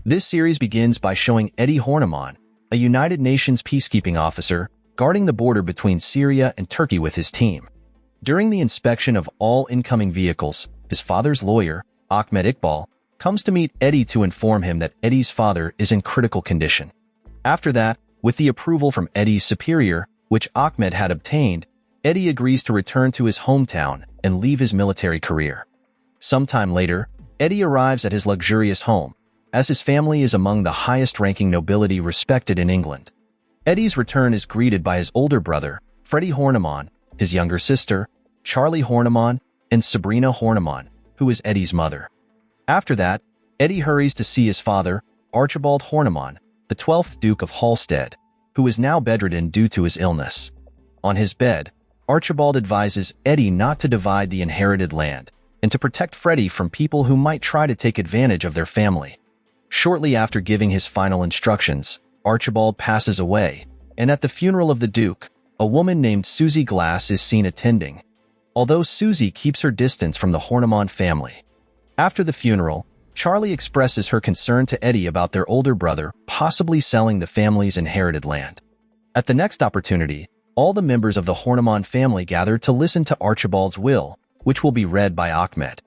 This series begins by showing Eddie Horniman, a United Nations peacekeeping officer, guarding the border between Syria and Turkey with his team. During the inspection of all incoming vehicles, his father's lawyer, Ahmed Iqbal, comes to meet Eddie to inform him that Eddie's father is in critical condition. After that, with the approval from Eddie's superior, which Ahmed had obtained, Eddie agrees to return to his hometown and leave his military career. Sometime later, Eddie arrives at his luxurious home, as his family is among the highest-ranking nobility respected in England. Eddie's return is greeted by his older brother, Freddie Horniman, his younger sister, Charlie Horniman, and Sabrina Horniman, who is Eddie's mother. After that, Eddie hurries to see his father, Archibald Horniman, the 12th Duke of Halstead, who is now bedridden due to his illness. On his bed, Archibald advises Eddie not to divide the inherited land and to protect Freddie from people who might try to take advantage of their family. Shortly after giving his final instructions, Archibald passes away, and at the funeral of the Duke, a woman named Susie Glass is seen attending, although Susie keeps her distance from the Horniman family. After the funeral, Charlie expresses her concern to Eddie about their older brother possibly selling the family's inherited land. At the next opportunity, all the members of the Horniman family gather to listen to Archibald's will, which will be read by Ahmed.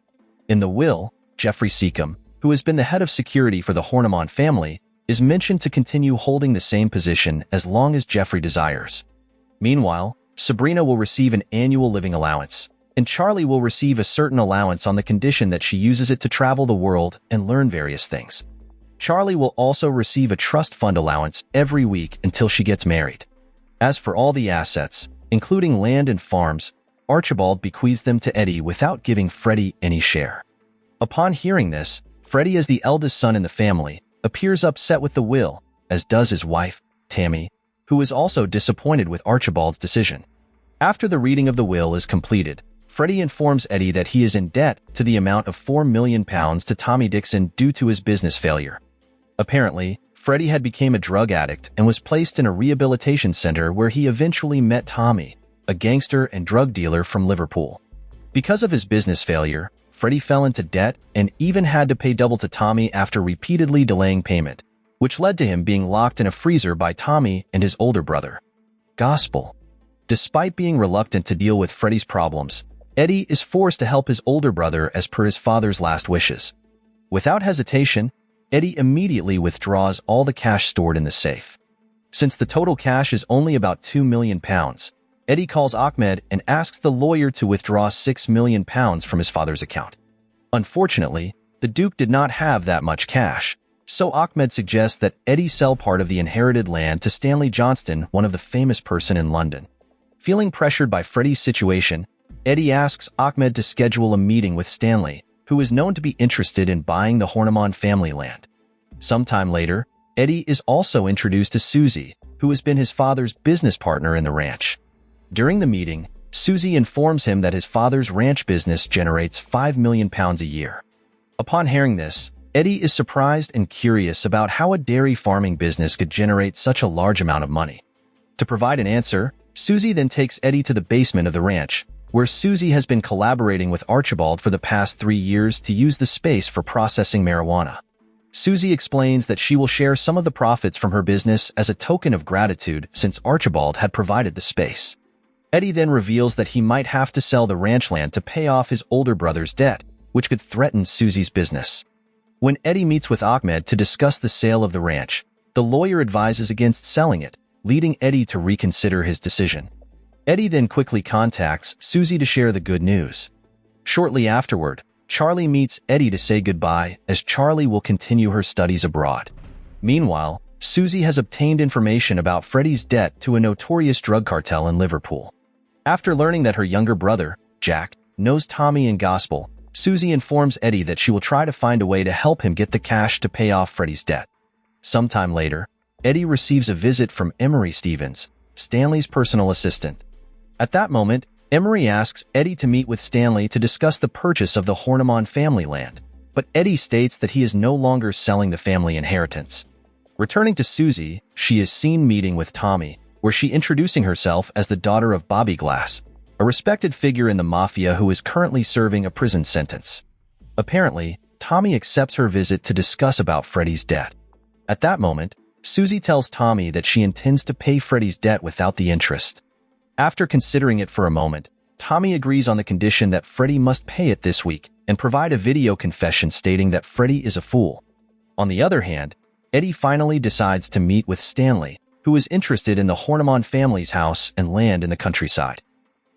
In the will, Geoffrey Seacombe, who has been the head of security for the Horniman family, is mentioned to continue holding the same position as long as Geoffrey desires. Meanwhile, Sabrina will receive an annual living allowance, and Charlie will receive a certain allowance on the condition that she uses it to travel the world and learn various things. Charlie will also receive a trust fund allowance every week until she gets married. As for all the assets, including land and farms, Archibald bequeaths them to Eddie without giving Freddie any share. Upon hearing this, Freddie, as the eldest son in the family, appears upset with the will, as does his wife, Tammy, who is also disappointed with Archibald's decision. After the reading of the will is completed, Freddie informs Eddie that he is in debt to the amount of £4 million to Tommy Dixon due to his business failure. Apparently, Freddie had become a drug addict and was placed in a rehabilitation center where he eventually met Tommy, a gangster and drug dealer from Liverpool. Because of his business failure, Freddie fell into debt and even had to pay double to Tommy after repeatedly delaying payment, which led to him being locked in a freezer by Tommy and his older brother. Gospel. Despite being reluctant to deal with Freddie's problems, Eddie is forced to help his older brother as per his father's last wishes. Without hesitation, Eddie immediately withdraws all the cash stored in the safe. Since the total cash is only about £2 million, Eddie calls Ahmed and asks the lawyer to withdraw £6 million from his father's account. Unfortunately, the Duke did not have that much cash, so Ahmed suggests that Eddie sell part of the inherited land to Stanley Johnston, one of the famous person in London. Feeling pressured by Freddie's situation, Eddie asks Ahmed to schedule a meeting with Stanley, who is known to be interested in buying the Horniman family land. Sometime later, Eddie is also introduced to Susie, who has been his father's business partner in the ranch. During the meeting, Susie informs him that his father's ranch business generates £5 million a year. Upon hearing this, Eddie is surprised and curious about how a dairy farming business could generate such a large amount of money. To provide an answer, Susie then takes Eddie to the basement of the ranch, where Susie has been collaborating with Archibald for the past 3 years to use the space for processing marijuana. Susie explains that she will share some of the profits from her business as a token of gratitude since Archibald had provided the space. Eddie then reveals that he might have to sell the ranch land to pay off his older brother's debt, which could threaten Susie's business. When Eddie meets with Ahmed to discuss the sale of the ranch, the lawyer advises against selling it, leading Eddie to reconsider his decision. Eddie then quickly contacts Susie to share the good news. Shortly afterward, Charlie meets Eddie to say goodbye as Charlie will continue her studies abroad. Meanwhile, Susie has obtained information about Freddie's debt to a notorious drug cartel in Liverpool. After learning that her younger brother, Jack, knows Tommy and Gospel, Susie informs Eddie that she will try to find a way to help him get the cash to pay off Freddie's debt. Sometime later, Eddie receives a visit from Emery Stevens, Stanley's personal assistant. At that moment, Emery asks Eddie to meet with Stanley to discuss the purchase of the Horniman family land, but Eddie states that he is no longer selling the family inheritance. Returning to Susie, she is seen meeting with Tommy, where she introducing herself as the daughter of Bobby Glass, a respected figure in the mafia who is currently serving a prison sentence. Apparently, Tommy accepts her visit to discuss about Freddy's debt. At that moment, Susie tells Tommy that she intends to pay Freddy's debt without the interest. After considering it for a moment, Tommy agrees on the condition that Freddy must pay it this week and provide a video confession stating that Freddy is a fool. On the other hand, Eddie finally decides to meet with Stanley, who is interested in the Horniman family's house and land in the countryside.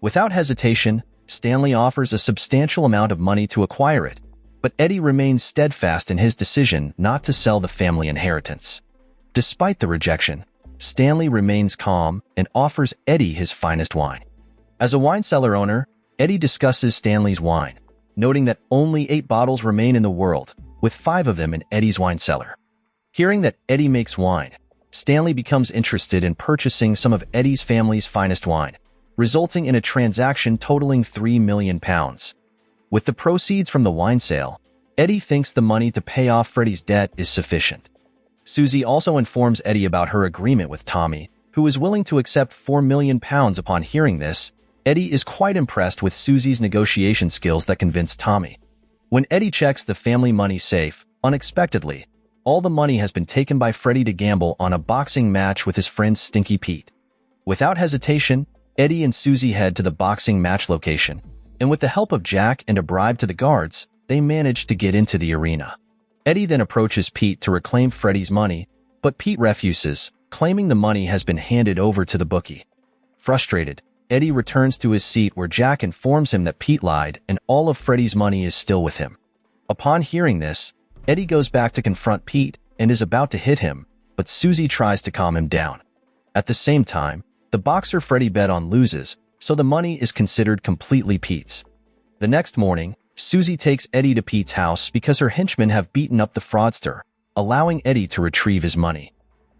Without hesitation, Stanley offers a substantial amount of money to acquire it, but Eddie remains steadfast in his decision not to sell the family inheritance. Despite the rejection, Stanley remains calm and offers Eddie his finest wine. As a wine cellar owner, Eddie discusses Stanley's wine, noting that only 8 bottles remain in the world, with 5 of them in Eddie's wine cellar. Hearing that Eddie makes wine, Stanley becomes interested in purchasing some of Eddie's family's finest wine, resulting in a transaction totaling £3 million. With the proceeds from the wine sale, Eddie thinks the money to pay off Freddy's debt is sufficient. Susie also informs Eddie about her agreement with Tommy, who is willing to accept £4 million. Upon hearing this, Eddie is quite impressed with Susie's negotiation skills that convince Tommy. When Eddie checks the family money safe, unexpectedly, all the money has been taken by Freddy to gamble on a boxing match with his friend Stinky Pete. Without hesitation, Eddie and Susie head to the boxing match location, and with the help of Jack and a bribe to the guards, they manage to get into the arena. Eddie then approaches Pete to reclaim Freddy's money, but Pete refuses, claiming the money has been handed over to the bookie. Frustrated, Eddie returns to his seat where Jack informs him that Pete lied and all of Freddy's money is still with him. Upon hearing this, Eddie goes back to confront Pete and is about to hit him, but Susie tries to calm him down. At the same time, the boxer Freddy bet on loses, so the money is considered completely Pete's. The next morning, Susie takes Eddie to Pete's house because her henchmen have beaten up the fraudster, allowing Eddie to retrieve his money.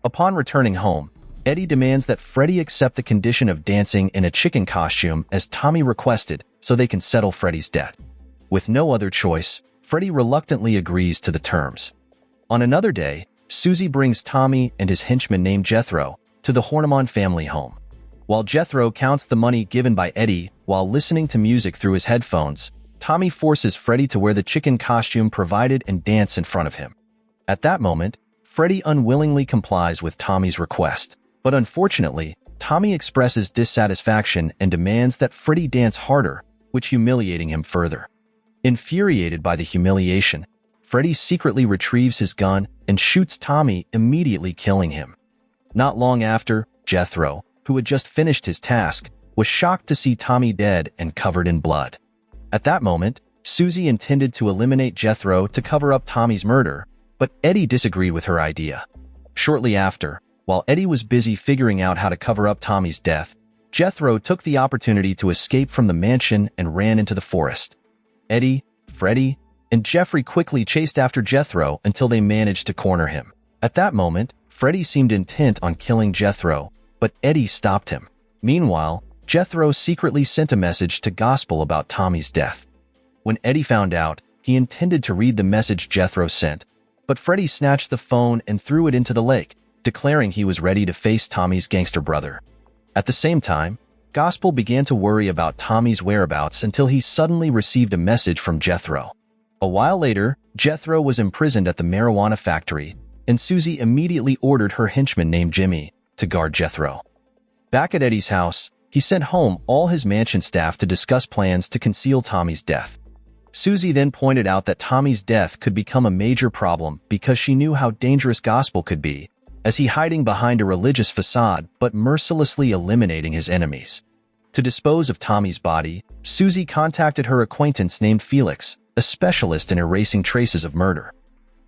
Upon returning home, Eddie demands that Freddy accept the condition of dancing in a chicken costume as Tommy requested so they can settle Freddy's debt. With no other choice, Freddy reluctantly agrees to the terms. On another day, Susie brings Tommy and his henchman named Jethro to the Horniman family home. While Jethro counts the money given by Eddie while listening to music through his headphones, Tommy forces Freddy to wear the chicken costume provided and dance in front of him. At that moment, Freddy unwillingly complies with Tommy's request, but unfortunately, Tommy expresses dissatisfaction and demands that Freddy dance harder, which humiliating him further. Infuriated by the humiliation, Freddy secretly retrieves his gun and shoots Tommy, immediately killing him. Not long after, Jethro, who had just finished his task, was shocked to see Tommy dead and covered in blood. At that moment, Susie intended to eliminate Jethro to cover up Tommy's murder, but Eddie disagreed with her idea. Shortly after, while Eddie was busy figuring out how to cover up Tommy's death, Jethro took the opportunity to escape from the mansion and ran into the forest. Eddie, Freddy, and Jeffrey quickly chased after Jethro until they managed to corner him. At that moment, Freddy seemed intent on killing Jethro, but Eddie stopped him. Meanwhile, Jethro secretly sent a message to Gospel about Tommy's death. When Eddie found out, he intended to read the message Jethro sent, but Freddy snatched the phone and threw it into the lake, declaring he was ready to face Tommy's gangster brother. At the same time, Gospel began to worry about Tommy's whereabouts until he suddenly received a message from Jethro. A while later, Jethro was imprisoned at the marijuana factory, and Susie immediately ordered her henchman named Jimmy to guard Jethro. Back at Eddie's house, he sent home all his mansion staff to discuss plans to conceal Tommy's death. Susie then pointed out that Tommy's death could become a major problem because she knew how dangerous Gospel could be, as he hiding behind a religious facade but mercilessly eliminating his enemies. To dispose of Tommy's body, Susie contacted her acquaintance named Felix, a specialist in erasing traces of murder.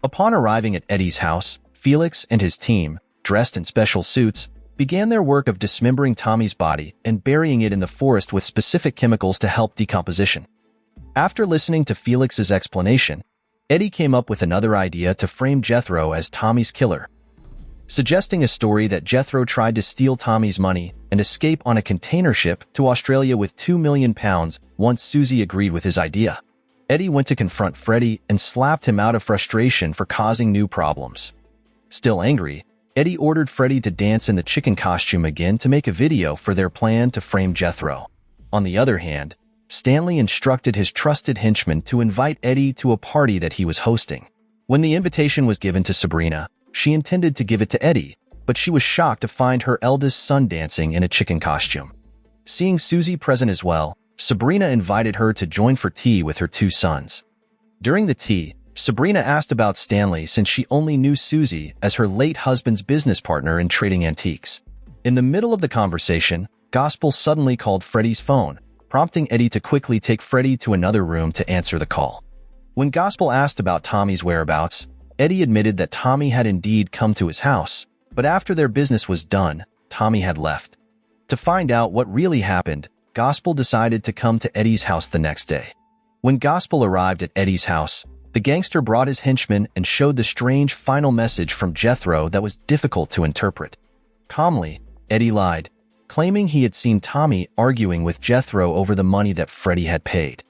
Upon arriving at Eddie's house, Felix and his team, dressed in special suits, began their work of dismembering Tommy's body and burying it in the forest with specific chemicals to help decomposition. After listening to Felix's explanation, Eddie came up with another idea to frame Jethro as Tommy's killer, suggesting a story that Jethro tried to steal Tommy's money and escape on a container ship to Australia with £2 million. Once Susie agreed with his idea, Eddie went to confront Freddy and slapped him out of frustration for causing new problems. Still angry, Eddie ordered Freddy to dance in the chicken costume again to make a video for their plan to frame Jethro. On the other hand, Stanley instructed his trusted henchman to invite Eddie to a party that he was hosting. When the invitation was given to Sabrina, she intended to give it to Eddie, but she was shocked to find her eldest son dancing in a chicken costume. Seeing Susie present as well, Sabrina invited her to join for tea with her two sons. During the tea, Sabrina asked about Stanley since she only knew Susie as her late husband's business partner in trading antiques. In the middle of the conversation, Gospel suddenly called Freddie's phone, prompting Eddie to quickly take Freddie to another room to answer the call. When Gospel asked about Tommy's whereabouts, Eddie admitted that Tommy had indeed come to his house, but after their business was done, Tommy had left. To find out what really happened, Gospel decided to come to Eddie's house the next day. When Gospel arrived at Eddie's house, the gangster brought his henchman and showed the strange final message from Jethro that was difficult to interpret. Calmly, Eddie lied, claiming he had seen Tommy arguing with Jethro over the money that Freddie had paid.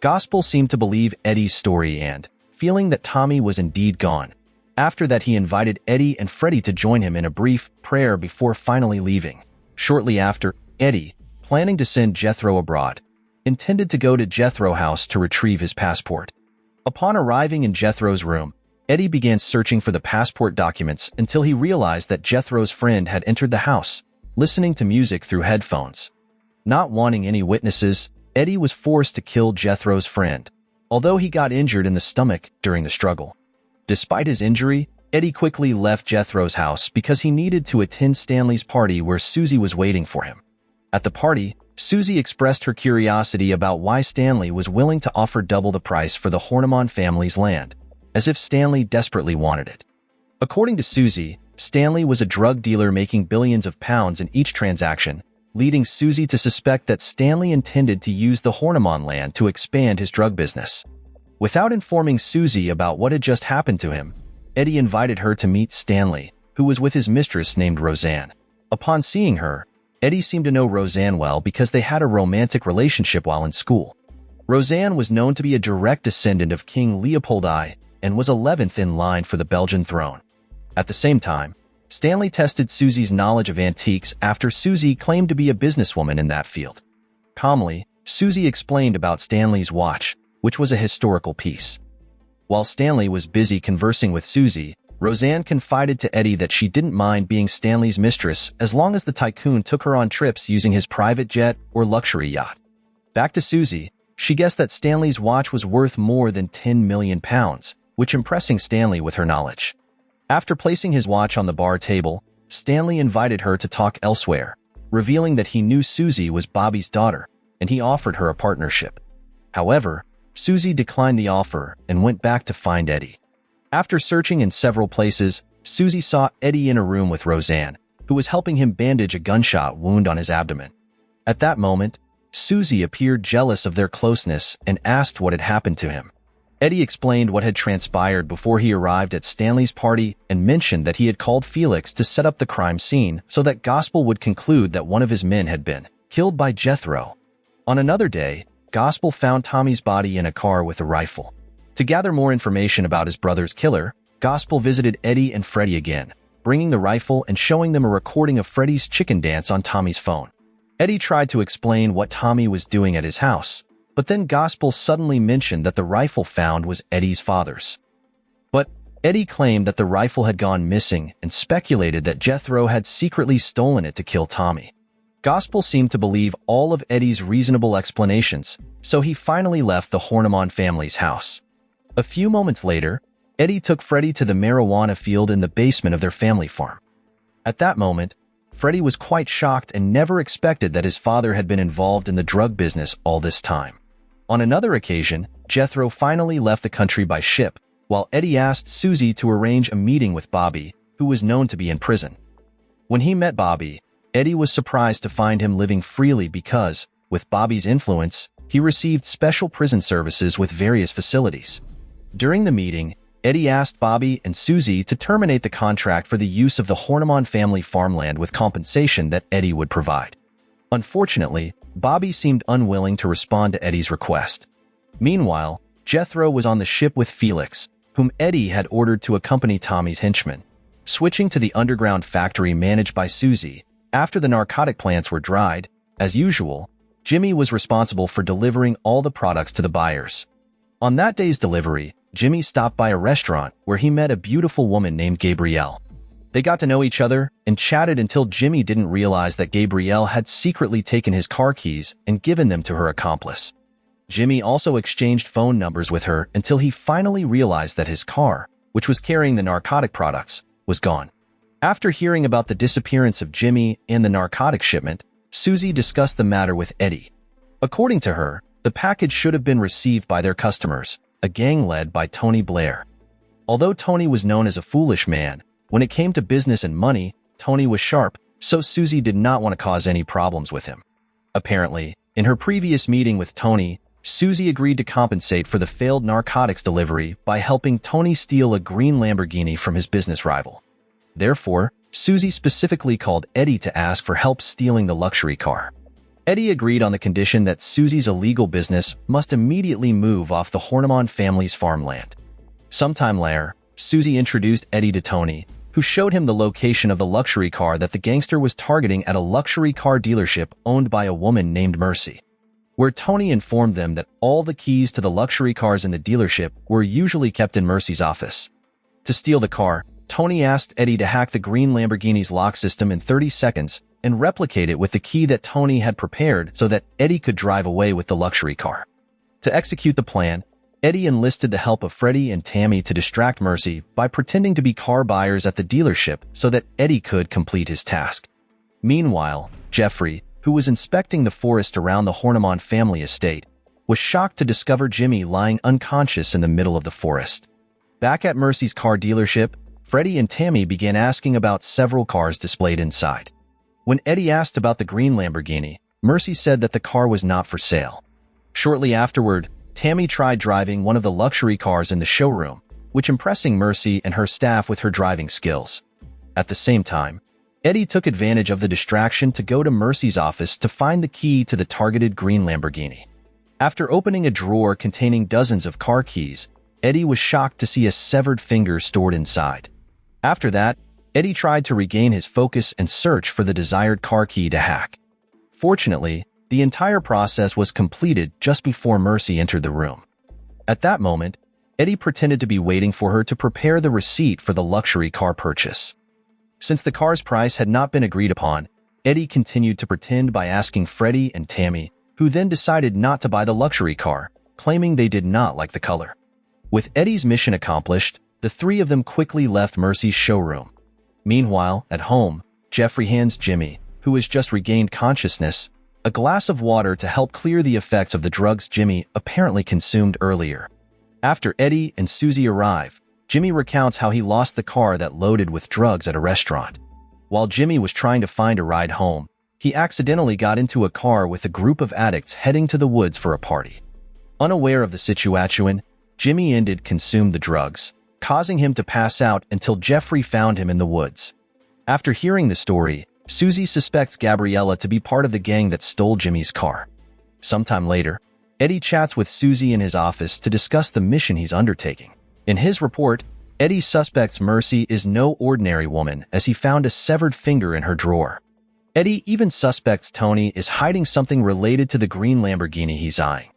Gospel seemed to believe Eddie's story and, feeling that Tommy was indeed gone. After that, he invited Eddie and Freddie to join him in a brief prayer before finally leaving. Shortly after, Eddie, planning to send Jethro abroad, intended to go to Jethro's house to retrieve his passport. Upon arriving in Jethro's room, Eddie began searching for the passport documents until he realized that Jethro's friend had entered the house, listening to music through headphones. Not wanting any witnesses, Eddie was forced to kill Jethro's friend, although he got injured in the stomach during the struggle. Despite his injury, Eddie quickly left Jethro's house because he needed to attend Stanley's party where Susie was waiting for him. At the party, Susie expressed her curiosity about why Stanley was willing to offer double the price for the Horniman family's land, as if Stanley desperately wanted it. According to Susie, Stanley was a drug dealer making billions of pounds in each transaction, leading Susie to suspect that Stanley intended to use the Horniman land to expand his drug business. Without informing Susie about what had just happened to him, Eddie invited her to meet Stanley, who was with his mistress named Roseanne. Upon seeing her, Eddie seemed to know Roseanne well because they had a romantic relationship while in school. Roseanne was known to be a direct descendant of King Leopold I and was 11th in line for the Belgian throne. At the same time, Stanley tested Susie's knowledge of antiques after Susie claimed to be a businesswoman in that field. Calmly, Susie explained about Stanley's watch, which was a historical piece. While Stanley was busy conversing with Susie, Roseanne confided to Eddie that she didn't mind being Stanley's mistress as long as the tycoon took her on trips using his private jet or luxury yacht. Back to Susie, she guessed that Stanley's watch was worth more than 10 million pounds, which impressing Stanley with her knowledge. After placing his watch on the bar table, Stanley invited her to talk elsewhere, revealing that he knew Susie was Bobby's daughter, and he offered her a partnership. However, Susie declined the offer and went back to find Eddie. After searching in several places, Susie saw Eddie in a room with Roseanne, who was helping him bandage a gunshot wound on his abdomen. At that moment, Susie appeared jealous of their closeness and asked what had happened to him. Eddie explained what had transpired before he arrived at Stanley's party and mentioned that he had called Felix to set up the crime scene so that Gospel would conclude that one of his men had been killed by Jethro. On another day, Gospel found Tommy's body in a car with a rifle. To gather more information about his brother's killer, Gospel visited Eddie and Freddie again, bringing the rifle and showing them a recording of Freddie's chicken dance on Tommy's phone. Eddie tried to explain what Tommy was doing at his house, but then Gospel suddenly mentioned that the rifle found was Eddie's father's. But Eddie claimed that the rifle had gone missing and speculated that Jethro had secretly stolen it to kill Tommy. Gospel seemed to believe all of Eddie's reasonable explanations, so he finally left the Horniman family's house. A few moments later, Eddie took Freddie to the marijuana field in the basement of their family farm. At that moment, Freddie was quite shocked and never expected that his father had been involved in the drug business all this time. On another occasion, Jethro finally left the country by ship, while Eddie asked Susie to arrange a meeting with Bobby, who was known to be in prison. When he met Bobby, Eddie was surprised to find him living freely because, with Bobby's influence, he received special prison services with various facilities. During the meeting, Eddie asked Bobby and Susie to terminate the contract for the use of the Horniman family farmland with compensation that Eddie would provide. Unfortunately, Bobby seemed unwilling to respond to Eddie's request. Meanwhile, Jethro was on the ship with Felix, whom Eddie had ordered to accompany Tommy's henchmen. Switching to the underground factory managed by Susie, after the narcotic plants were dried, as usual, Jimmy was responsible for delivering all the products to the buyers. On that day's delivery, Jimmy stopped by a restaurant where he met a beautiful woman named Gabrielle. They got to know each other and chatted until Jimmy didn't realize that Gabrielle had secretly taken his car keys and given them to her accomplice. Jimmy also exchanged phone numbers with her until he finally realized that his car, which was carrying the narcotic products, was gone. After hearing about the disappearance of Jimmy and the narcotic shipment, Susie discussed the matter with Eddie. According to her, the package should have been received by their customers, a gang led by Tony Blair. Although Tony was known as a foolish man, when it came to business and money, Tony was sharp, so Susie did not want to cause any problems with him. Apparently, in her previous meeting with Tony, Susie agreed to compensate for the failed narcotics delivery by helping Tony steal a green Lamborghini from his business rival. Therefore, Susie specifically called Eddie to ask for help stealing the luxury car. Eddie agreed on the condition that Susie's illegal business must immediately move off the Horniman family's farmland. Sometime later, Susie introduced Eddie to Tony, who showed him the location of the luxury car that the gangster was targeting at a luxury car dealership owned by a woman named Mercy, where Tony informed them that all the keys to the luxury cars in the dealership were usually kept in Mercy's office. To steal the car, Tony asked Eddie to hack the green Lamborghini's lock system in 30 seconds and replicate it with the key that Tony had prepared so that Eddie could drive away with the luxury car. To execute the plan, Eddie enlisted the help of Freddie and Tammy to distract Mercy by pretending to be car buyers at the dealership so that Eddie could complete his task. Meanwhile, Jeffrey, who was inspecting the forest around the Horniman family estate, was shocked to discover Jimmy lying unconscious in the middle of the forest. Back at Mercy's car dealership, Freddie and Tammy began asking about several cars displayed inside. When Eddie asked about the green Lamborghini, Mercy said that the car was not for sale. Shortly afterward, Tammy tried driving one of the luxury cars in the showroom, which impressing Mercy and her staff with her driving skills. At the same time, Eddie took advantage of the distraction to go to Mercy's office to find the key to the targeted green Lamborghini. After opening a drawer containing dozens of car keys, Eddie was shocked to see a severed finger stored inside. After that, Eddie tried to regain his focus and search for the desired car key to hack. Fortunately, the entire process was completed just before Mercy entered the room. At that moment, Eddie pretended to be waiting for her to prepare the receipt for the luxury car purchase. Since the car's price had not been agreed upon, Eddie continued to pretend by asking Freddie and Tammy, who then decided not to buy the luxury car, claiming they did not like the color. With Eddie's mission accomplished, the three of them quickly left Mercy's showroom. Meanwhile, at home, Jeffrey hands Jimmy, who has just regained consciousness, a glass of water to help clear the effects of the drugs Jimmy apparently consumed earlier. After Eddie and Susie arrive, Jimmy recounts how he lost the car that loaded with drugs at a restaurant. While Jimmy was trying to find a ride home, he accidentally got into a car with a group of addicts heading to the woods for a party. Unaware of the situation, Jimmy consumed the drugs, causing him to pass out until Jeffrey found him in the woods. After hearing the story, Susie suspects Gabriella to be part of the gang that stole Jimmy's car. Sometime later, Eddie chats with Susie in his office to discuss the mission he's undertaking. In his report, Eddie suspects Mercy is no ordinary woman as he found a severed finger in her drawer. Eddie even suspects Tony is hiding something related to the green Lamborghini he's eyeing.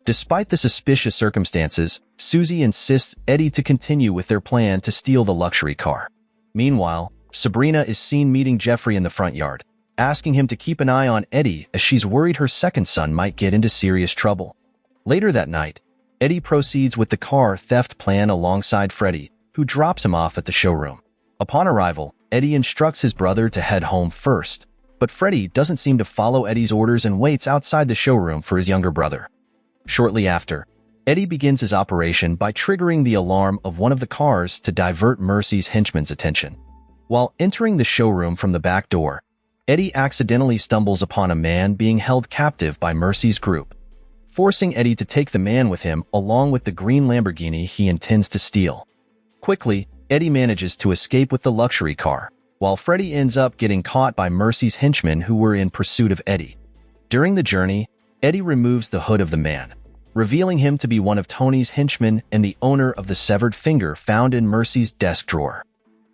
Despite the suspicious circumstances, Susie insists Eddie to continue with their plan to steal the luxury car. Meanwhile, Sabrina is seen meeting Jeffrey in the front yard, asking him to keep an eye on Eddie as she's worried her second son might get into serious trouble. Later that night, Eddie proceeds with the car theft plan alongside Freddie, who drops him off at the showroom. Upon arrival, Eddie instructs his brother to head home first, but Freddie doesn't seem to follow Eddie's orders and waits outside the showroom for his younger brother. Shortly after, Eddie begins his operation by triggering the alarm of one of the cars to divert Mercy's henchman's attention. While entering the showroom from the back door, Eddie accidentally stumbles upon a man being held captive by Mercy's group, forcing Eddie to take the man with him along with the green Lamborghini he intends to steal. Quickly, Eddie manages to escape with the luxury car, while Freddie ends up getting caught by Mercy's henchmen who were in pursuit of Eddie. During the journey, Eddie removes the hood of the man, revealing him to be one of Tony's henchmen and the owner of the severed finger found in Mercy's desk drawer.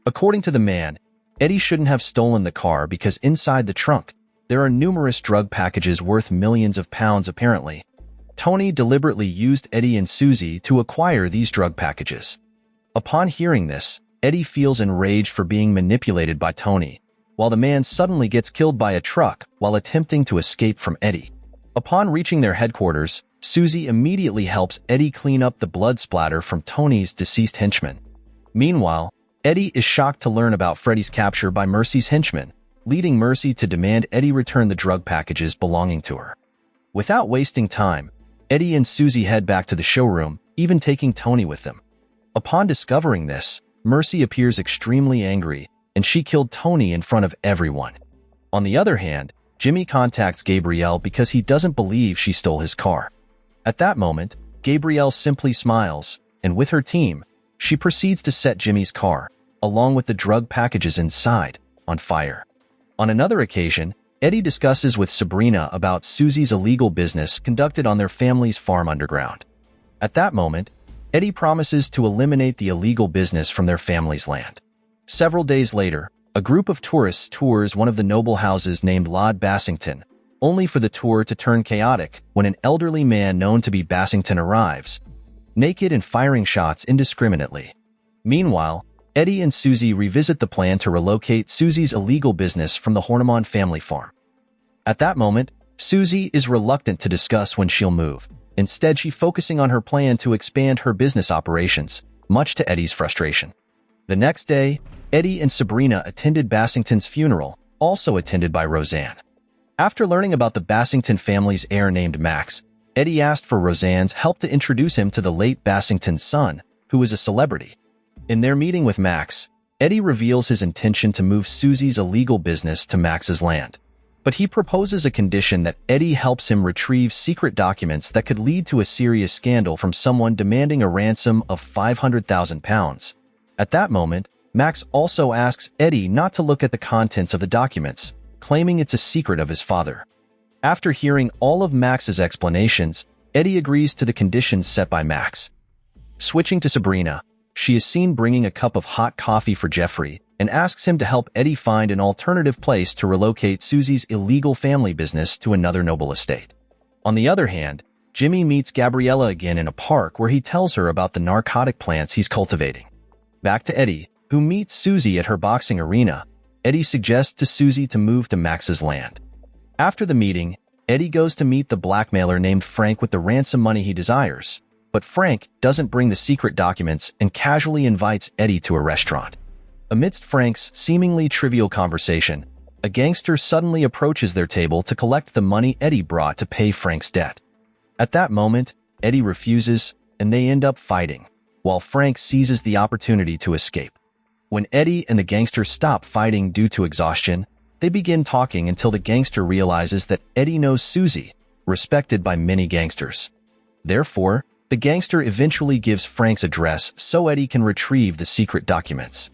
According to the man, Eddie shouldn't have stolen the car because inside the trunk, there are numerous drug packages worth millions of pounds apparently. Tony deliberately used Eddie and Susie to acquire these drug packages. Upon hearing this, Eddie feels enraged for being manipulated by Tony, while the man suddenly gets killed by a truck while attempting to escape from Eddie. Upon reaching their headquarters, Susie immediately helps Eddie clean up the blood splatter from Tony's deceased henchman. Meanwhile, Eddie is shocked to learn about Freddy's capture by Mercy's henchmen, leading Mercy to demand Eddie return the drug packages belonging to her. Without wasting time, Eddie and Susie head back to the showroom, even taking Tony with them. Upon discovering this, Mercy appears extremely angry, and she killed Tony in front of everyone. On the other hand, Jimmy contacts Gabrielle because he doesn't believe she stole his car. At that moment, Gabrielle simply smiles, and with her team, she proceeds to set Jimmy's car, along with the drug packages inside, on fire. On another occasion, Eddie discusses with Sabrina about Susie's illegal business conducted on their family's farm underground. At that moment, Eddie promises to eliminate the illegal business from their family's land. Several days later, a group of tourists tours one of the noble houses named Lord Bassington, only for the tour to turn chaotic when an elderly man known to be Bassington arrives, naked and firing shots indiscriminately. Meanwhile, Eddie and Susie revisit the plan to relocate Susie's illegal business from the Horniman family farm. At that moment, Susie is reluctant to discuss when she'll move. Instead, she's focusing on her plan to expand her business operations, much to Eddie's frustration. The next day, Eddie and Sabrina attended Bassington's funeral, also attended by Roseanne. After learning about the Bassington family's heir named Max, Eddie asked for Roseanne's help to introduce him to the late Bassington's son, who was a celebrity. In their meeting with Max, Eddie reveals his intention to move Susie's illegal business to Max's land. But he proposes a condition that Eddie helps him retrieve secret documents that could lead to a serious scandal from someone demanding a ransom of £500,000. At that moment, Max also asks Eddie not to look at the contents of the documents, claiming it's a secret of his father. After hearing all of Max's explanations, Eddie agrees to the conditions set by Max. Switching to Sabrina, she is seen bringing a cup of hot coffee for Jeffrey and asks him to help Eddie find an alternative place to relocate Susie's illegal family business to another noble estate. On the other hand, Jimmy meets Gabriella again in a park where he tells her about the narcotic plants he's cultivating. Back to Eddie, who meets Susie at her boxing arena. Eddie suggests to Susie to move to Max's land. After the meeting, Eddie goes to meet the blackmailer named Frank with the ransom money he desires, but Frank doesn't bring the secret documents and casually invites Eddie to a restaurant. Amidst Frank's seemingly trivial conversation, a gangster suddenly approaches their table to collect the money Eddie brought to pay Frank's debt. At that moment, Eddie refuses, and they end up fighting, while Frank seizes the opportunity to escape. When Eddie and the gangster stop fighting due to exhaustion, they begin talking until the gangster realizes that Eddie knows Susie, respected by many gangsters. Therefore, the gangster eventually gives Frank's address so Eddie can retrieve the secret documents.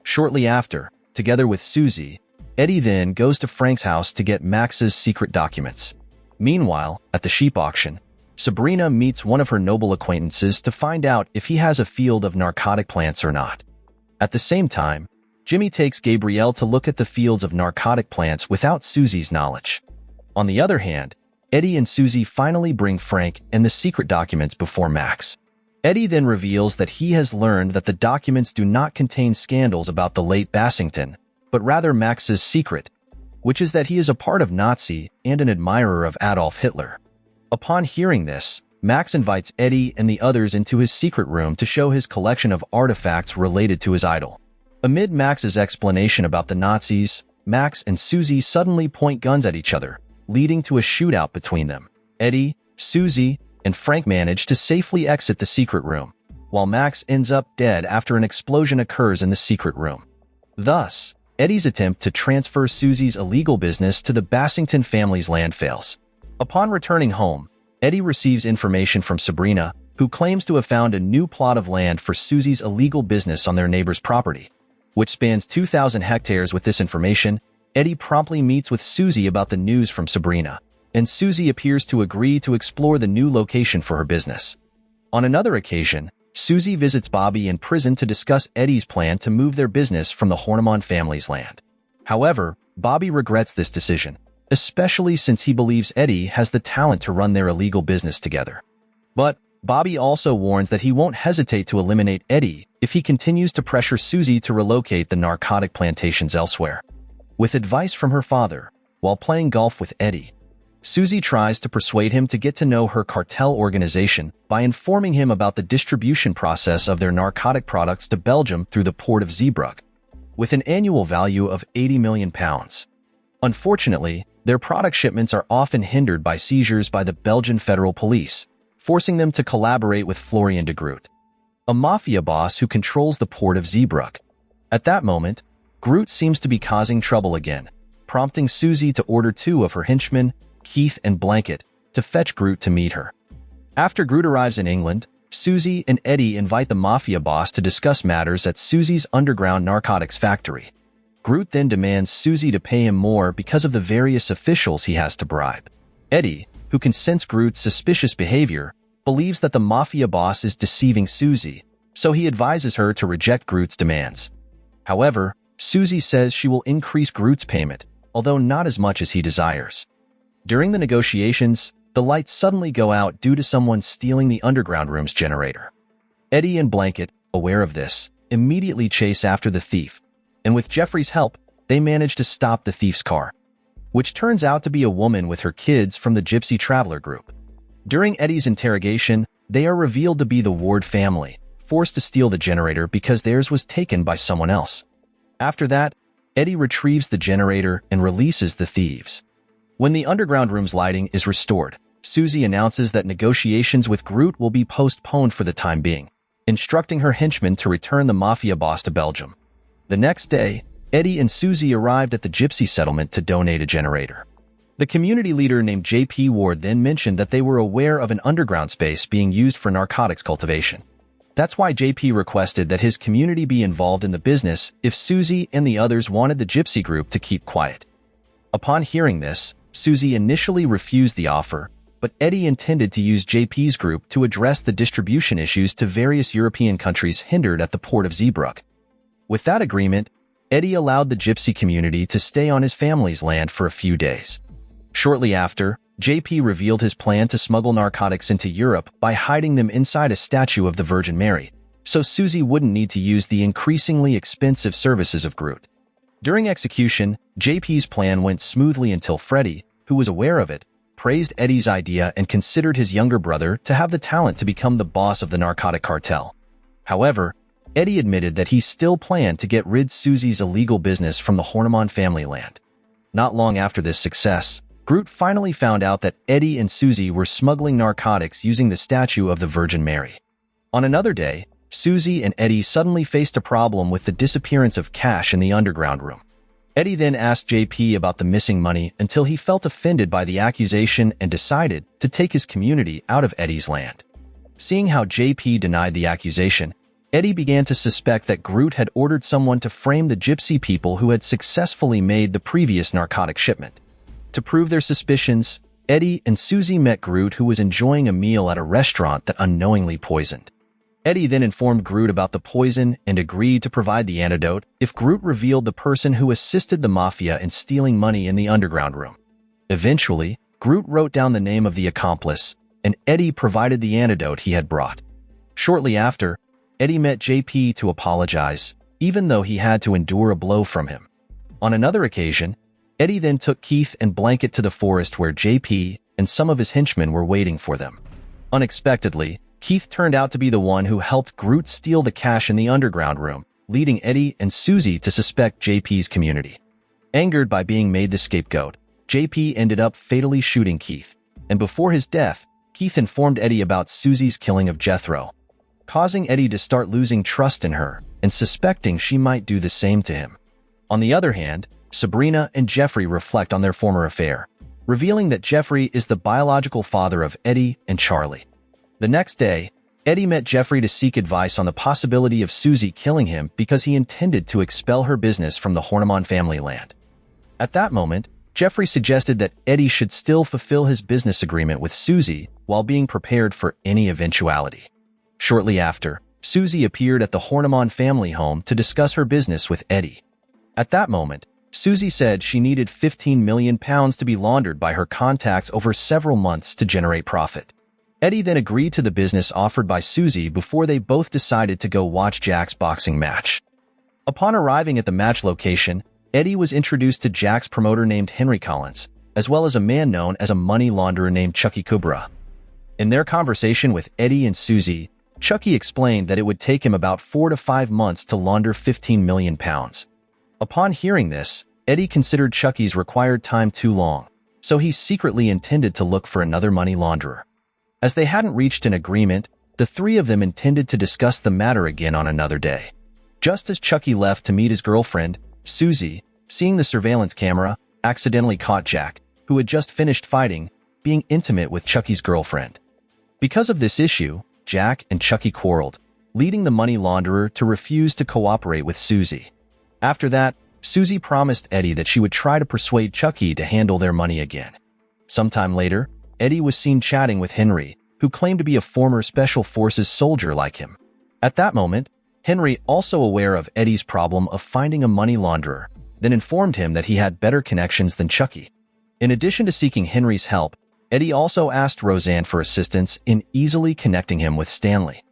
Shortly after, together with Susie, Eddie then goes to Frank's house to get Max's secret documents. Meanwhile, at the sheep auction, Sabrina meets one of her noble acquaintances to find out if he has a field of narcotic plants or not. At the same time, Jimmy takes Gabrielle to look at the fields of narcotic plants without Susie's knowledge. On the other hand, Eddie and Susie finally bring Frank and the secret documents before Max. Eddie then reveals that he has learned that the documents do not contain scandals about the late Bassington, but rather Max's secret, which is that he is a part of Nazi and an admirer of Adolf Hitler. Upon hearing this, Max invites Eddie and the others into his secret room to show his collection of artifacts related to his idol. Amid Max's explanation about the Nazis, Max and Susie suddenly point guns at each other, leading to a shootout between them. Eddie, Susie, and Frank manage to safely exit the secret room, while Max ends up dead after an explosion occurs in the secret room. Thus, Eddie's attempt to transfer Susie's illegal business to the Bassington family's land fails. Upon returning home, Eddie receives information from Sabrina, who claims to have found a new plot of land for Susie's illegal business on their neighbor's property, which spans 2,000 hectares. With this information, Eddie promptly meets with Susie about the news from Sabrina, and Susie appears to agree to explore the new location for her business. On another occasion, Susie visits Bobby in prison to discuss Eddie's plan to move their business from the Horniman family's land. However, Bobby regrets this decision, especially since he believes Eddie has the talent to run their illegal business together. But Bobby also warns that he won't hesitate to eliminate Eddie if he continues to pressure Susie to relocate the narcotic plantations elsewhere. With advice from her father, while playing golf with Eddie, Susie tries to persuade him to get to know her cartel organization by informing him about the distribution process of their narcotic products to Belgium through the port of Zeebrugge, with an annual value of £80 million. Unfortunately, their product shipments are often hindered by seizures by the Belgian federal police, forcing them to collaborate with Florian de Groot, a mafia boss who controls the port of Zeebrugge. At that moment, Groot seems to be causing trouble again, prompting Susie to order two of her henchmen, Keith and Blanket, to fetch Groot to meet her. After Groot arrives in England, Susie and Eddie invite the mafia boss to discuss matters at Susie's underground narcotics factory. Groot then demands Susie to pay him more because of the various officials he has to bribe. Eddie, who can sense Groot's suspicious behavior, believes that the mafia boss is deceiving Susie, so he advises her to reject Groot's demands. However, Susie says she will increase Groot's payment, although not as much as he desires. During the negotiations, the lights suddenly go out due to someone stealing the underground room's generator. Eddie and Blanket, aware of this, immediately chase after the thief, and with Jeffrey's help, they manage to stop the thief's car, which turns out to be a woman with her kids from the Gypsy Traveler group. During Eddie's interrogation, they are revealed to be the Ward family, forced to steal the generator because theirs was taken by someone else. After that, Eddie retrieves the generator and releases the thieves. When the underground room's lighting is restored, Susie announces that negotiations with Groot will be postponed for the time being, instructing her henchmen to return the mafia boss to Belgium. The next day, Eddie and Susie arrived at the Gypsy settlement to donate a generator. The community leader named J.P. Ward then mentioned that they were aware of an underground space being used for narcotics cultivation. That's why J.P. requested that his community be involved in the business if Susie and the others wanted the Gypsy group to keep quiet. Upon hearing this, Susie initially refused the offer, but Eddie intended to use JP's group to address the distribution issues to various European countries hindered at the port of Zeebrugge. With that agreement, Eddie allowed the Gypsy community to stay on his family's land for a few days. Shortly after, JP revealed his plan to smuggle narcotics into Europe by hiding them inside a statue of the Virgin Mary, so Susie wouldn't need to use the increasingly expensive services of Groot. During execution, JP's plan went smoothly until Freddy, who was aware of it, praised Eddie's idea and considered his younger brother to have the talent to become the boss of the narcotic cartel. However, Eddie admitted that he still planned to get rid of Susie's illegal business from the Horniman family land. Not long after this success, Groot finally found out that Eddie and Susie were smuggling narcotics using the statue of the Virgin Mary. On another day, Susie and Eddie suddenly faced a problem with the disappearance of cash in the underground room. Eddie then asked JP about the missing money until he felt offended by the accusation and decided to take his community out of Eddie's land. Seeing how JP denied the accusation, Eddie began to suspect that Groot had ordered someone to frame the Gypsy people who had successfully made the previous narcotic shipment. To prove their suspicions, Eddie and Susie met Groot, who was enjoying a meal at a restaurant that unknowingly poisoned. Eddie then informed Groot about the poison and agreed to provide the antidote if Groot revealed the person who assisted the mafia in stealing money in the underground room. Eventually, Groot wrote down the name of the accomplice, and Eddie provided the antidote he had brought. Shortly after, Eddie met JP to apologize, even though he had to endure a blow from him. On another occasion, Eddie then took Keith and Blanket to the forest where JP and some of his henchmen were waiting for them. Unexpectedly, Keith turned out to be the one who helped Groot steal the cash in the underground room, leading Eddie and Susie to suspect JP's community. Angered by being made the scapegoat, JP ended up fatally shooting Keith, and before his death, Keith informed Eddie about Susie's killing of Jethro, causing Eddie to start losing trust in her and suspecting she might do the same to him. On the other hand, Sabrina and Jeffrey reflect on their former affair, revealing that Jeffrey is the biological father of Eddie and Charlie. The next day, Eddie met Jeffrey to seek advice on the possibility of Susie killing him because he intended to expel her business from the Horniman family land. At that moment, Jeffrey suggested that Eddie should still fulfill his business agreement with Susie while being prepared for any eventuality. Shortly after, Susie appeared at the Horniman family home to discuss her business with Eddie. At that moment, Susie said she needed £15 million to be laundered by her contacts over several months to generate profit. Eddie then agreed to the business offered by Susie before they both decided to go watch Jack's boxing match. Upon arriving at the match location, Eddie was introduced to Jack's promoter named Henry Collins, as well as a man known as a money launderer named Chucky Kubra. In their conversation with Eddie and Susie, Chucky explained that it would take him about 4 to 5 months to launder £15 million. Upon hearing this, Eddie considered Chucky's required time too long, so he secretly intended to look for another money launderer. As they hadn't reached an agreement, the three of them intended to discuss the matter again on another day. Just as Chucky left to meet his girlfriend, Susie, seeing the surveillance camera, accidentally caught Jack, who had just finished fighting, being intimate with Chucky's girlfriend. Because of this issue, Jack and Chucky quarreled, leading the money launderer to refuse to cooperate with Susie. After that, Susie promised Eddie that she would try to persuade Chucky to handle their money again. Sometime later, Eddie was seen chatting with Henry, who claimed to be a former Special Forces soldier like him. At that moment, Henry, also aware of Eddie's problem of finding a money launderer, then informed him that he had better connections than Chucky. In addition to seeking Henry's help, Eddie also asked Roseanne for assistance in easily connecting him with Stanley.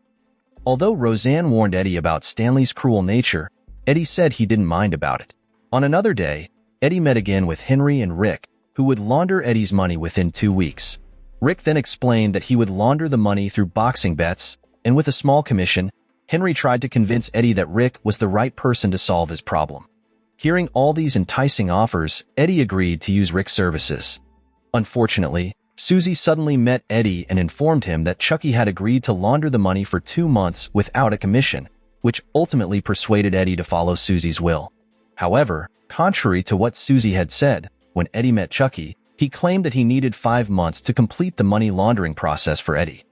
Although Roseanne warned Eddie about Stanley's cruel nature, Eddie said he didn't mind about it. On another day, Eddie met again with Henry and Rick, who would launder Eddie's money within 2 weeks. Rick then explained that he would launder the money through boxing bets, and with a small commission, Henry tried to convince Eddie that Rick was the right person to solve his problem. Hearing all these enticing offers, Eddie agreed to use Rick's services. Unfortunately, Susie suddenly met Eddie and informed him that Chucky had agreed to launder the money for 2 months without a commission, which ultimately persuaded Eddie to follow Susie's will. However, contrary to what Susie had said, when Eddie met Chucky, he claimed that he needed 5 months to complete the money laundering process for Eddie.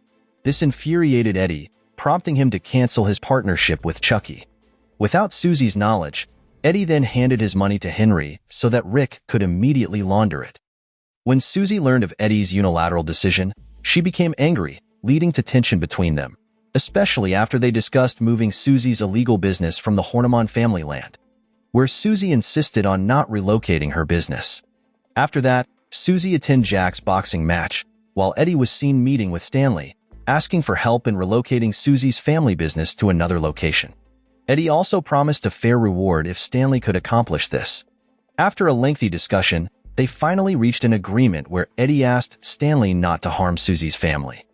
This infuriated Eddie, prompting him to cancel his partnership with Chucky. Without Susie's knowledge, Eddie then handed his money to Henry so that Rick could immediately launder it. When Susie learned of Eddie's unilateral decision, she became angry, leading to tension between them, especially after they discussed moving Susie's illegal business from the Horniman family land, where Susie insisted on not relocating her business. After that, Susie attended Jack's boxing match, while Eddie was seen meeting with Stanley, asking for help in relocating Susie's family business to another location. Eddie also promised a fair reward if Stanley could accomplish this. After a lengthy discussion, they finally reached an agreement where Eddie asked Stanley not to harm Susie's family.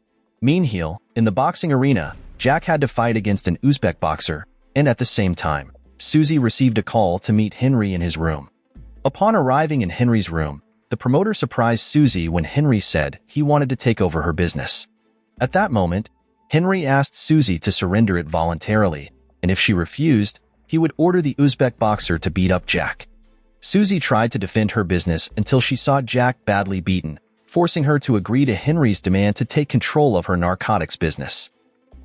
Meanwhile, in the boxing arena, Jack had to fight against an Uzbek boxer, and at the same time, Susie received a call to meet Henry in his room. Upon arriving in Henry's room, the promoter surprised Susie when Henry said he wanted to take over her business. At that moment, Henry asked Susie to surrender it voluntarily, and if she refused, he would order the Uzbek boxer to beat up Jack. Susie tried to defend her business until she saw Jack badly beaten, forcing her to agree to Henry's demand to take control of her narcotics business.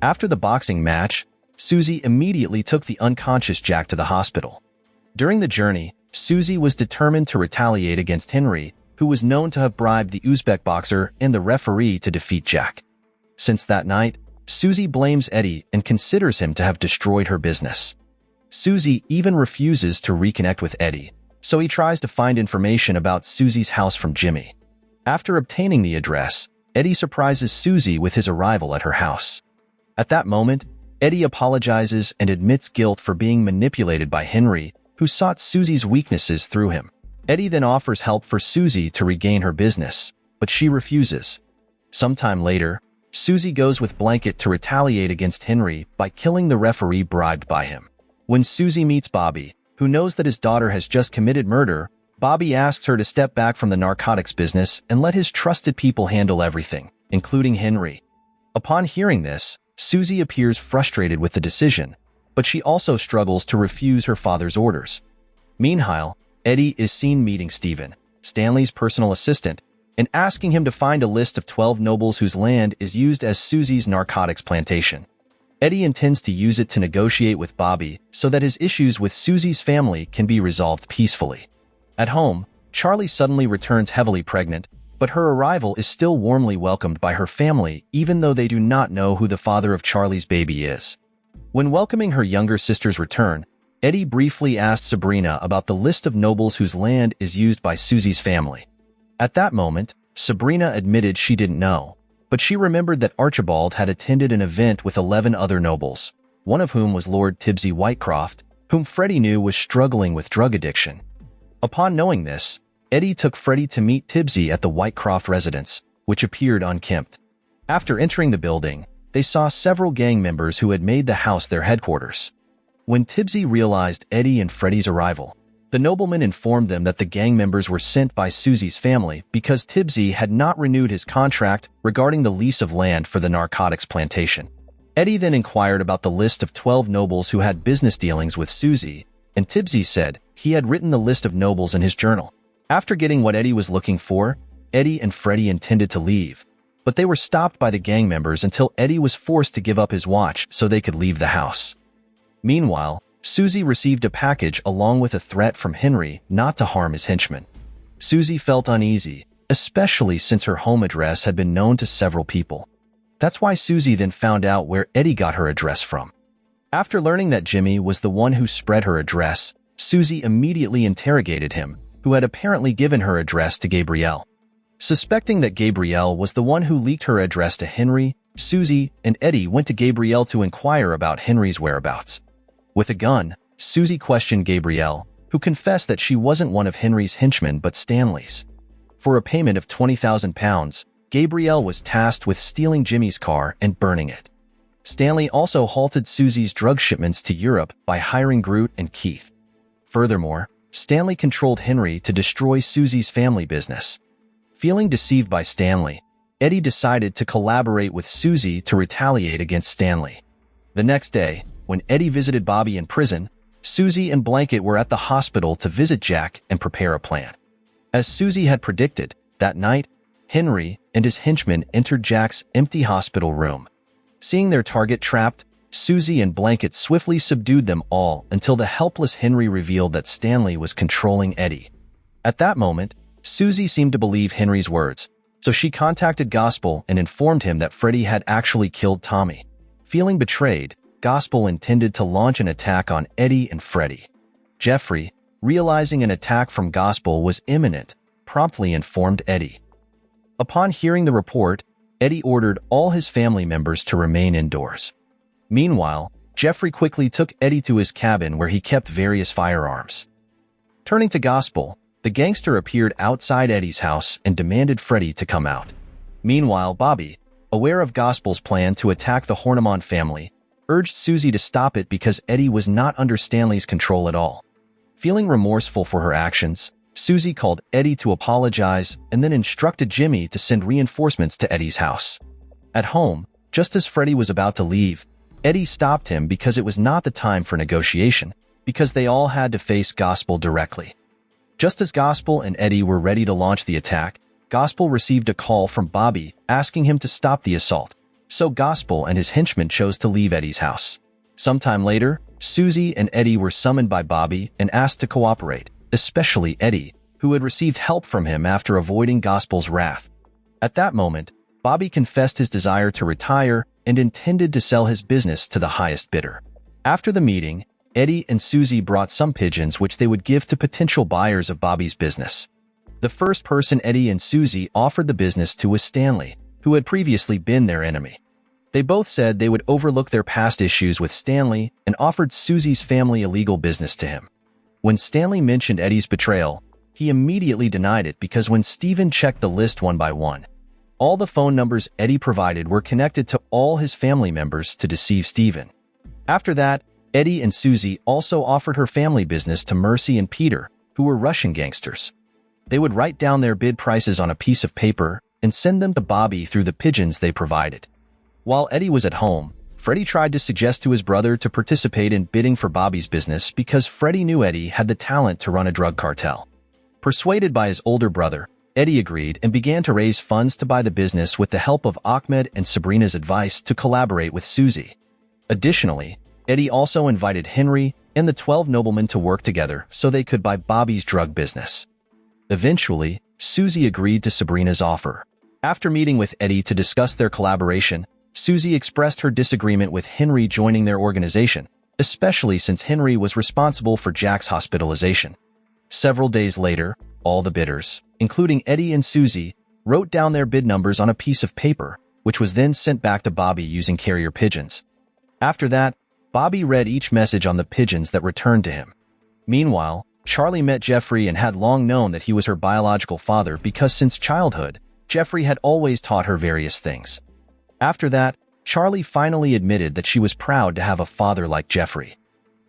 After the boxing match, Susie immediately took the unconscious Jack to the hospital. During the journey, Susie was determined to retaliate against Henry, who was known to have bribed the Uzbek boxer and the referee to defeat Jack. Since that night, Susie blames Eddie and considers him to have destroyed her business. Susie even refuses to reconnect with Eddie, so he tries to find information about Susie's house from Jimmy. After obtaining the address, Eddie surprises Susie with his arrival at her house. At that moment, Eddie apologizes and admits guilt for being manipulated by Henry, who sought Susie's weaknesses through him. Eddie then offers help for Susie to regain her business, but she refuses. Sometime later, Susie goes with Blanket to retaliate against Henry by killing the referee bribed by him. When Susie meets Bobby, who knows that his daughter has just committed murder, Bobby asks her to step back from the narcotics business and let his trusted people handle everything, including Henry. Upon hearing this, Susie appears frustrated with the decision, but she also struggles to refuse her father's orders. Meanwhile, Eddie is seen meeting Stephen, Stanley's personal assistant, and asking him to find a list of 12 nobles whose land is used as Susie's narcotics plantation. Eddie intends to use it to negotiate with Bobby so that his issues with Susie's family can be resolved peacefully. At home, Charlie suddenly returns heavily pregnant, but her arrival is still warmly welcomed by her family even though they do not know who the father of Charlie's baby is. When welcoming her younger sister's return, Eddie briefly asked Sabrina about the list of nobles whose land is used by Susie's family. At that moment, Sabrina admitted she didn't know, but she remembered that Archibald had attended an event with 11 other nobles, one of whom was Lord Tibsy Whitecroft, whom Freddie knew was struggling with drug addiction. Upon knowing this, Eddie took Freddie to meet Tibsy at the Whitecroft residence, which appeared unkempt. After entering the building, they saw several gang members who had made the house their headquarters. When Tibsy realized Eddie and Freddie's arrival, the nobleman informed them that the gang members were sent by Susie's family because Tibsy had not renewed his contract regarding the lease of land for the narcotics plantation. Eddie then inquired about the list of 12 nobles who had business dealings with Susie, and Tibsy said he had written the list of nobles in his journal. After getting what Eddie was looking for, Eddie and Freddie intended to leave, but they were stopped by the gang members until Eddie was forced to give up his watch so they could leave the house. Meanwhile, Susie received a package along with a threat from Henry not to harm his henchmen. Susie felt uneasy, especially since her home address had been known to several people. That's why Susie then found out where Eddie got her address from. After learning that Jimmy was the one who spread her address, Susie immediately interrogated him, who had apparently given her address to Gabrielle. Suspecting that Gabrielle was the one who leaked her address to Henry, Susie and Eddie went to Gabrielle to inquire about Henry's whereabouts. With a gun, Susie questioned Gabrielle, who confessed that she wasn't one of Henry's henchmen but Stanley's. For a payment of £20,000, Gabrielle was tasked with stealing Jimmy's car and burning it. Stanley also halted Susie's drug shipments to Europe by hiring Groot and Keith. Furthermore, Stanley controlled Henry to destroy Susie's family business. Feeling deceived by Stanley, Eddie decided to collaborate with Susie to retaliate against Stanley. The next day, when Eddie visited Bobby in prison, Susie and Blanket were at the hospital to visit Jack and prepare a plan. As Susie had predicted, that night, Henry and his henchmen entered Jack's empty hospital room. Seeing their target trapped, Susie and Blanket swiftly subdued them all until the helpless Henry revealed that Stanley was controlling Eddie. At that moment, Susie seemed to believe Henry's words, so she contacted Gospel and informed him that Freddie had actually killed Tommy. Feeling betrayed, Gospel intended to launch an attack on Eddie and Freddie. Jeffrey, realizing an attack from Gospel was imminent, promptly informed Eddie. Upon hearing the report, Eddie ordered all his family members to remain indoors. Meanwhile, Jeffrey quickly took Eddie to his cabin where he kept various firearms. Turning to Gospel, the gangster appeared outside Eddie's house and demanded Freddie to come out. Meanwhile, Bobby, aware of Gospel's plan to attack the Horniman family, urged Susie to stop it because Eddie was not under Stanley's control at all. Feeling remorseful for her actions, Susie called Eddie to apologize and then instructed Jimmy to send reinforcements to Eddie's house. At home, just as Freddie was about to leave, Eddie stopped him because it was not the time for negotiation, because they all had to face Gospel directly. Just as Gospel and Eddie were ready to launch the attack, Gospel received a call from Bobby asking him to stop the assault, so Gospel and his henchmen chose to leave Eddie's house. Sometime later, Susie and Eddie were summoned by Bobby and asked to cooperate, especially Eddie, who had received help from him after avoiding Gospel's wrath. At that moment, Bobby confessed his desire to retire and intended to sell his business to the highest bidder. After the meeting, Eddie and Susie brought some pigeons which they would give to potential buyers of Bobby's business. The first person Eddie and Susie offered the business to was Stanley, who had previously been their enemy. They both said they would overlook their past issues with Stanley and offered Susie's family illegal business to him. When Stanley mentioned Eddie's betrayal, he immediately denied it because when Steven checked the list one by one, all the phone numbers Eddie provided were connected to all his family members to deceive Steven. After that, Eddie and Susie also offered her family business to Mercy and Peter, who were Russian gangsters. They would write down their bid prices on a piece of paper and send them to Bobby through the pigeons they provided. While Eddie was at home, Freddie tried to suggest to his brother to participate in bidding for Bobby's business because Freddie knew Eddie had the talent to run a drug cartel. Persuaded by his older brother, Eddie agreed and began to raise funds to buy the business with the help of Ahmed and Sabrina's advice to collaborate with Susie. Additionally, Eddie also invited Henry and the 12 noblemen to work together so they could buy Bobby's drug business. Eventually, Susie agreed to Sabrina's offer. After meeting with Eddie to discuss their collaboration, Susie expressed her disagreement with Henry joining their organization, especially since Henry was responsible for Jack's hospitalization. Several days later, all the bidders, including Eddie and Susie, wrote down their bid numbers on a piece of paper, which was then sent back to Bobby using carrier pigeons. After that, Bobby read each message on the pigeons that returned to him. Meanwhile, Charlie met Jeffrey and had long known that he was her biological father because since childhood, Jeffrey had always taught her various things. After that, Charlie finally admitted that she was proud to have a father like Jeffrey.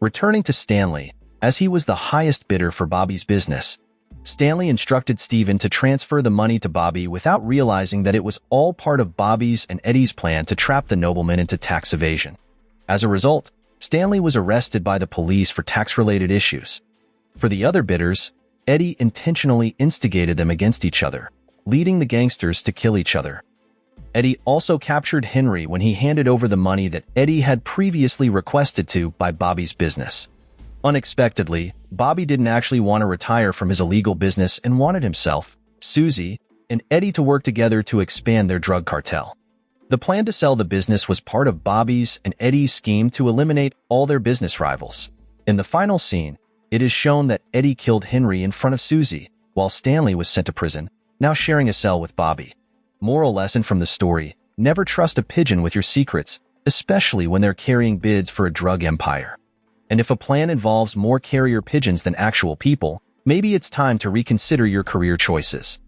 Returning to Stanley, as he was the highest bidder for Bobby's business, Stanley instructed Steven to transfer the money to Bobby without realizing that it was all part of Bobby's and Eddie's plan to trap the nobleman into tax evasion. As a result, Stanley was arrested by the police for tax-related issues. For the other bidders, Eddie intentionally instigated them against each other, leading the gangsters to kill each other. Eddie also captured Henry when he handed over the money that Eddie had previously requested to by Bobby's business. Unexpectedly, Bobby didn't actually want to retire from his illegal business and wanted himself, Susie, and Eddie to work together to expand their drug cartel. The plan to sell the business was part of Bobby's and Eddie's scheme to eliminate all their business rivals. In the final scene, it is shown that Eddie killed Henry in front of Susie, while Stanley was sent to prison, now sharing a cell with Bobby. Moral lesson from the story: never trust a pigeon with your secrets, especially when they're carrying bids for a drug empire. And if a plan involves more carrier pigeons than actual people, maybe it's time to reconsider your career choices.